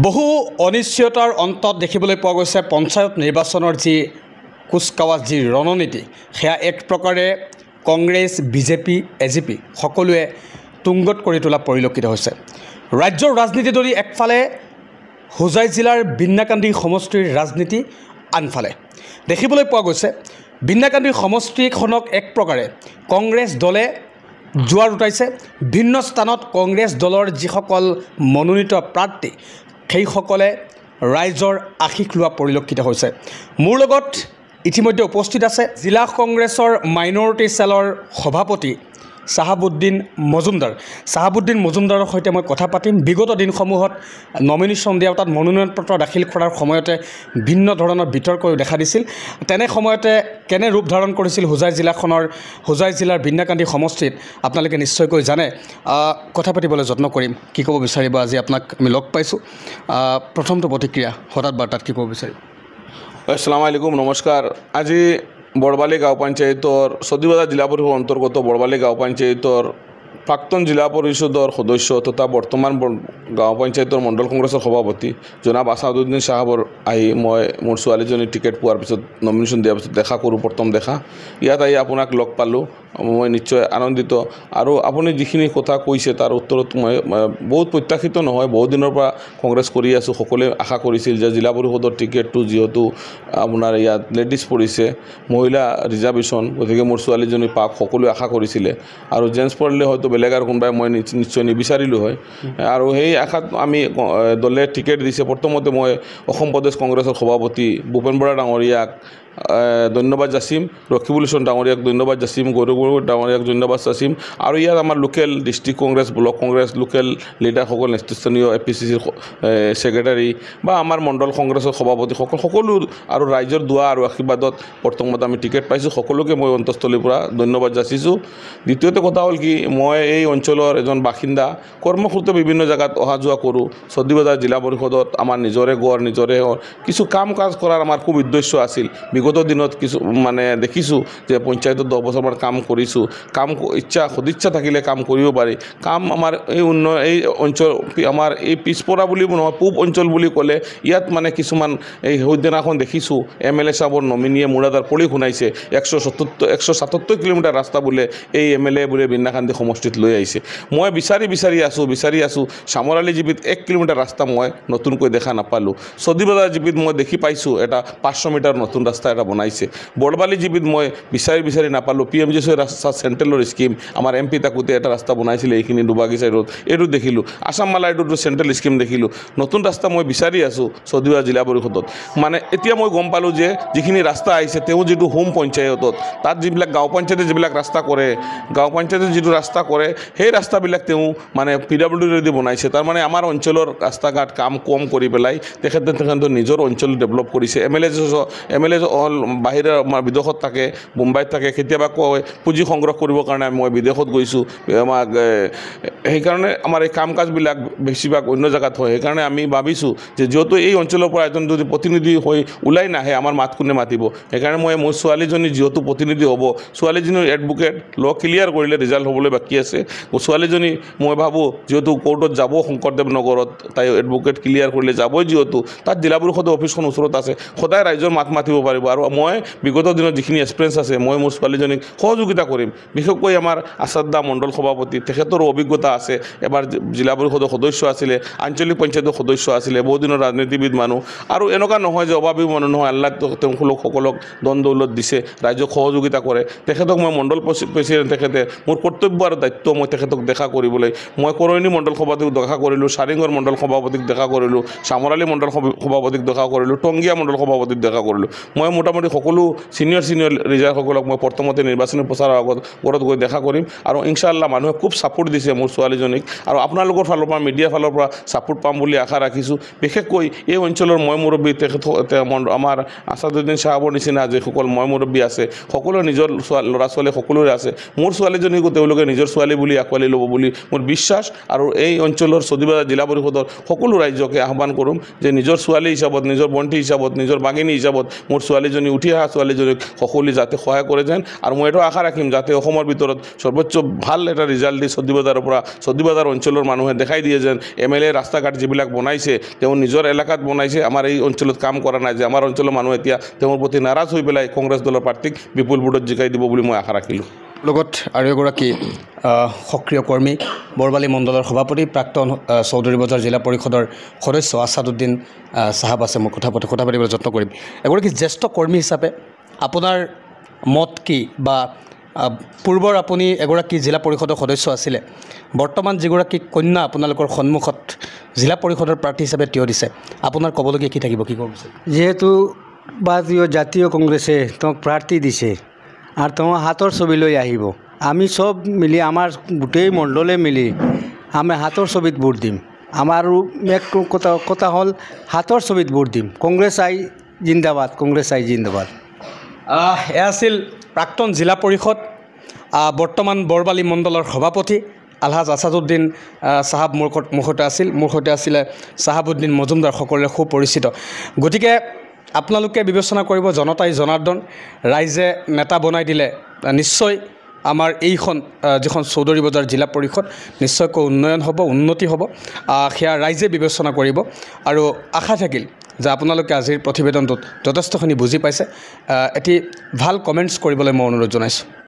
বহু অনিশ্চয়তাৰ অন্তত দেখিবলৈ পোৱা গৈছে পঞ্চায়ত নিৰ্বাচনৰ যি কুচকাৱাজ যি ৰণনীতি সেয়া এক প্ৰকাৰে কংগ্ৰেছ বিজেপি এজিপি সকলোৱে তুংগত কৰি তোলা পৰিলক্ষিত হৈছে। ৰাজ্যৰ ৰাজনীতি ধৰি একফালে হোজাই জিলাৰ বিন্নাকান্দি সমষ্টিৰ ৰাজনীতি, আনফালে দেখিবলৈ পোৱা গৈছে বিন্নাকান্দি সমষ্টিখনক এক প্ৰকাৰে কংগ্ৰেছ দলে জোৱাৰ উঠাইছে। ভিন্ন স্থানত কংগ্ৰেছ দলৰ যিসকল মনোনীত প্ৰাৰ্থী সেইসকলে ৰাইজৰ আশীষ লোৱা পৰিলক্ষিত হৈছে। মোৰ লগত ইতিমধ্যে উপস্থিত আছে জিলা কংগ্ৰেছৰ মাইনৰিটি চেলৰ সভাপতি চাহাবুদ্দিন মজুমদাৰৰ সৈতে মই কথা পাতিম। বিগত দিনসমূহত নমিনেশ্যন দিয়া তাত মনোনয়ন পত্ৰ দাখিল কৰাৰ সময়তে ভিন্ন ধৰণৰ বিতৰ্কও দেখা দিছিল। তেনে সময়তে কেনে ৰূপ ধাৰণ কৰিছিল হোজাই জিলাৰ বিন্নাকান্দি সমষ্টিত আপোনালোকে নিশ্চয়কৈ জানে। কথা পাতিবলৈ যত্ন কৰিম। কি ক'ব বিচাৰিব? আজি আপোনাক আমি লগ পাইছোঁ, প্ৰথমটো প্ৰতিক্ৰিয়া হঠাৎ বাৰ্তাত কি ক'ব বিচাৰিব? আসসালামু আলাইকুম, নমস্কাৰ। আজি বড়বালি গাঁও পঞ্চায়েতৰ সদিবাজাৰ জিলা পৰিষদ অন্তৰ্গত বড়বালি গাঁও পঞ্চায়েতৰ প্ৰাক্তন জিলা পৰিষদৰ সদস্য তথা বৰ্তমান গাঁও পঞ্চায়তৰ মণ্ডল কংগ্ৰেছৰ সভাপতি জনাব আছাদুদ্দিন সাহেবৰ আহি মই মোৰ ছোৱালীজনীৰ টিকেট পোৱাৰ পিছত নমিনেশ্যন দিয়াৰ পিছত দেখা কৰোঁ। প্ৰথম দেখা ইয়াত আহি আপোনাক লগ পালোঁ, মই নিশ্চয় আনন্দিত। আৰু আপুনি যিখিনি কথা কৈছে তাৰ উত্তৰত মই বহুত প্ৰত্যাশিত নহয়, বহুত দিনৰ পৰা কংগ্ৰেছ কৰি আছোঁ। সকলোৱে আশা কৰিছিল যে জিলা পৰিষদৰ টিকেটটো যিহেতু আপোনাৰ ইয়াত লেডিজ পৰিছে, মহিলা ৰিজাৰ্ভেশ্যন, গতিকে মোৰ ছোৱালীজনী পাক সকলোৱে আশা কৰিছিলে। আৰু জেণ্টছ পৰিলে হয়তো বেলেগ আৰু কোনোবাই মই নিশ্চয় নিবিচাৰিলোঁ হয়। আৰু সেই আশাত আমি দলে টিকেট দিছে। প্ৰথমতে মই অসম প্ৰদেশ কংগ্ৰেছৰ সভাপতি ভূপেন বৰা ডাঙৰীয়াক ধন্যবাদ যাচিম, ৰকিবুল হাছান ডাঙৰীয়াক ধন্যবাদ যাচিম, গৌৰৱ ডাঙৰীয়াক ধন্যবাদ যাচিম। আৰু ইয়াত আমাৰ local district Congress, block Congress, local লিডাৰসকল, নেতৃস্থানীয় APCC ছেক্ৰেটাৰী বা আমাৰ মণ্ডল কংগ্ৰেছৰ সভাপতিসকল সকলো আৰু ৰাইজৰ দোৱা আৰু আশীৰ্বাদত প্ৰথমতে আমি টিকেট পাইছোঁ। সকলোকে মই অন্তঃস্থলীৰ পৰা ধন্যবাদ যাচিছোঁ। দ্বিতীয়তে কথা হ'ল কি, মই এই অঞ্চলৰ এজন বাসিন্দা, কৰ্মসূত্ৰে বিভিন্ন জেগাত অহা যোৱা কৰোঁ। সদিবাজাৰ জিলা পৰিষদত আমাৰ নিজৰে গড়, নিজৰে কিছু কাম কাজ কৰাৰ আমাৰ খুব উদ্দেশ্য আছিল। বিগত দিনত কিছু দেখিছোঁ যে পঞ্চায়তত 10 বছৰমান কাম কৰিছোঁ। সদিচ্ছা থাকিলে কাম কৰিব পাৰি। কাম আমাৰ এই অঞ্চল আমাৰ এই পিছপৰা বুলি নহয়, পূব অঞ্চল বুলি ক'লে ইয়াত কিছুমান এই সেইদিনাখন দেখিছোঁ MLA সাহেবৰ নমিনীয়ে মুৰাদাৰ পৰি শুনাইছে 177 কিলোমিটাৰ ৰাস্তা বোলে এই MLA বোলে বিন্নাকান্দি সমষ্টিত লৈ আহিছে। মই বিচাৰি আছোঁ চামৰালি জিপিত 1 কিলোমিটাৰ ৰাস্তা মই নতুনকৈ দেখা নাপালোঁ। সদিবাজাৰ জিপিত মই দেখি পাইছোঁ এটা 500 মিটাৰ নতুন ৰাস্তা এটা বনাইছে। বড়বালি জিপিত মই বিচাৰি নাপালোঁ। PMGC ৰাস্তা চেণ্ট্ৰেলৰ স্কিম, আমাৰ MP থাকোঁতে এটা ৰাস্তা বনাইছিলে এইখিনি দুবাগিচা ৰোড, এইটো দেখিলোঁ। আছাম মালা এইটো চেণ্ট্ৰেল স্কিম দেখিলোঁ। নতুন ৰাস্তা মই বিচাৰি আছোঁ সদিবাজাৰ জিলা পৰিষদত। এতিয়া মই গম পালোঁ যে যিখিনি ৰাস্তা আহিছে তেওঁ যিটো হোম পঞ্চায়তত, তাত যিবিলাক গাঁও পঞ্চায়তে যিবিলাক ৰাস্তা কৰে, গাঁও পঞ্চায়তে যিটো ৰাস্তা কৰে সেই ৰাস্তাবিলাক তেওঁ PWD বনাইছে। তাৰমানে আমাৰ অঞ্চলৰ ৰাস্তা ঘাট কাম কম কৰি পেলাই তেখেতে নিজৰ অঞ্চল ডেভেলপ কৰিছে। MLA বাহিৰৰ আমাৰ বিদেশত থাকে, মুম্বাইত থাকে, কেতিয়াবা কয় পুঁজি সংগ্ৰহ কৰিবৰ কাৰণে মই বিদেশত গৈছোঁ। সেইকাৰণে আমাৰ এই কাম কাজবিলাক বেছিভাগ অন্য জেগাত হয়। সেইকাৰণে আমি ভাবিছোঁ যে যিহেতু এই অঞ্চলৰ পৰা এজন যদি প্ৰতিনিধি হৈ ওলাই নাহে আমাৰ মাত কোনে মাতিব। সেইকাৰণে মই মোৰ ছোৱালীজনী যিহেতু প্ৰতিনিধি হ'ব, ছোৱালীজনীৰ এডভোকেট ল ক্লিয়াৰ কৰিলে ৰিজাল্ট হ'বলৈ বাকী আছে। ছোৱালীজনী মই ভাবোঁ যিহেতু কোৰ্টত যাব শংকৰদেৱ নগৰত, তাই এডভোকেট ক্লিয়াৰ কৰিলে যাবই, যিহেতু তাত জিলা পৰিষদৰ অফিচখন ওচৰত আছে, সদায় ৰাইজৰ মাত মাতিব পাৰিব। আৰু মই বিগত দিনত যিখিনি এক্সপিৰিয়েঞ্চ আছে মই মোৰ ছোৱালীজনীক সহযোগিতা কৰিম। বিশেষকৈ আমাৰ আছাদা মণ্ডল সভাপতি, তেখেতৰো অভিজ্ঞতা আছে, এবাৰ জিলা পৰিষদৰ সদস্য আছিলে, আঞ্চলিক পঞ্চায়তৰ সদস্য আছিলে, বহু দিনৰ ৰাজনীতিবিদ মানুহ। আৰু এনেকুৱা নহয় যে অভাৱী মানুহ নহয়, আল্লাহ তেওঁলোকসকলক ধন দৌলত দিছে, ৰাইজক সহযোগিতা কৰে। তেখেতক মই মণ্ডল প্ৰেচিডেণ্ট, তেখেতে মোৰ কৰ্তব্য আৰু দায়িত্ব মই তেখেতক দেখা কৰিবলৈ মই কৰৈনী মণ্ডল সভাপতিক দেখা কৰিলোঁ, চাৰিঙৰ মণ্ডল সভাপতিক দেখা কৰিলোঁ, চামৰালি মণ্ডল সভাপতিক দেখা কৰিলোঁ, টংগীয়া মণ্ডল সভাপতিক দেখা কৰিলোঁ। মই মোটামুটি সকলো ছিনিয়ৰ লিডাৰসকলক মই প্ৰথমতে নিৰ্বাচনী প্ৰচাৰৰ আগত গৈ দেখা কৰিম। আৰু ইনশাআল্লাহ মানুহে খুব ছাপোৰ্ট দিছে মোৰ ছোৱালীজনীক, আৰু আপোনালোকৰ ফালৰ পৰা, মিডিয়াৰ ফালৰ পৰা ছাপোৰ্ট পাম বুলি আশা ৰাখিছোঁ। বিশেষকৈ এই অঞ্চলৰ মই মুৰব্বী আমাৰ আছাদুদ্দিন সাহেবৰ নিচিনা যিসকল মই মুৰব্বী আছে, সকলোৰে নিজৰ ল'ৰা ছোৱালী সকলোৰে আছে। মোৰ ছোৱালীজনীকো তেওঁলোকে নিজৰ ছোৱালী বুলি আঁকোৱালি ল'ব বুলি মোৰ বিশ্বাস। আৰু এই অঞ্চলৰ সদিবাজাৰ জিলা পৰিষদৰ সকলো ৰাইজকে আহ্বান কৰোঁ যে নিজৰ ছোৱালী হিচাপত, নিজৰ বন্তি হিচাপত, নিজৰ বাগিনী হিচাপত মোৰ ছোৱালী ছোৱালীজনী উঠি অহা ছোৱালীজনীক সকলোৱে যাতে সহায় কৰে যেন আৰু মই এইটো আশা ৰাখিম যাতে অসমৰ ভিতৰত সৰ্বোচ্চ ভাল এটা ৰিজাল্ট দি চৌধুৰীবজাৰৰ পৰা চৌধুৰীবজাৰ অঞ্চলৰ মানুহে দেখাই দিয়ে যেন MLA ৰাস্তা ঘাট যিবিলাক বনাইছে তেওঁ নিজৰ এলেকাত বনাইছে আমাৰ এই অঞ্চলত কাম কৰা নাই যে আমাৰ অঞ্চলৰ মানুহ এতিয়া তেওঁৰ প্ৰতি নাৰাজ হৈ পেলাই কংগ্ৰেছ দলৰ প্ৰাৰ্থীক বিপুল ভোটত জিকাই দিব বুলি মই আশা ৰাখিলোঁ লগত আৰু এগৰাকী সক্ৰিয় কৰ্মী বৰবালি মণ্ডলৰ সভাপতি প্ৰাক্তন চৌধুৰীবজাৰ জিলা পৰিষদৰ সদস্য আছাদুদ্দিন চাহাব আছে মই কথা পাতিবলৈ যত্ন কৰিম এগৰাকী জ্যেষ্ঠ কৰ্মী হিচাপে আপোনাৰ মত কি বা পূৰ্বৰ আপুনি এগৰাকী জিলা পৰিষদৰ সদস্য আছিলে বৰ্তমান যিগৰাকী কন্যা আপোনালোকৰ সন্মুখত জিলা পৰিষদৰ প্ৰাৰ্থী হিচাপে থিয় দিছে আপোনাৰ ক'বলগীয়া কি থাকিব কি ক'ব বিচাৰে যেহেতু ভাৰতীয় জাতীয় কংগ্ৰেছে তেওঁক প্ৰাৰ্থী দিছে আৰু তেওঁ হাতৰ ছবি লৈ আহিব আমি চব মিলি আমাৰ গোটেই মণ্ডলে মিলি আমি হাতৰ ছবিত ভোট দিম আমাৰ কথা হ'ল হাতৰ ছবিত ভোট দিম কংগ্ৰেছ আই জিন্দাবাদ কংগ্ৰেছ আই জিন্দাবাদ এয়া আছিল প্ৰাক্তন জিলা পৰিষদ বৰ্তমান বৰবালি মণ্ডলৰ সভাপতি আলহাজ আছাদুদ্দিন চাহাব মোৰ সৈতে আছিলে চাহাবুদ্দিন মজুমদাৰ সকলোৰে সুপৰিচিত গতিকে আপোনালোকে বিবেচনা কৰিব জনতাই জনাৰ্দন ৰাইজে নেতা বনাই দিলে নিশ্চয় আমাৰ এইখন যিখন চৌধুৰীবজাৰ জিলা পৰিষদ নিশ্চয়কৈ উন্নয়ন হ'ব উন্নতি হ'ব সেয়া ৰাইজে বিবেচনা কৰিব আৰু আশা থাকিল যে আপোনালোকে আজিৰ প্ৰতিবেদনটোত যথেষ্টখিনি বুজি পাইছে এটি ভাল কমেণ্টছ কৰিবলৈ মই অনুৰোধ জনাইছোঁ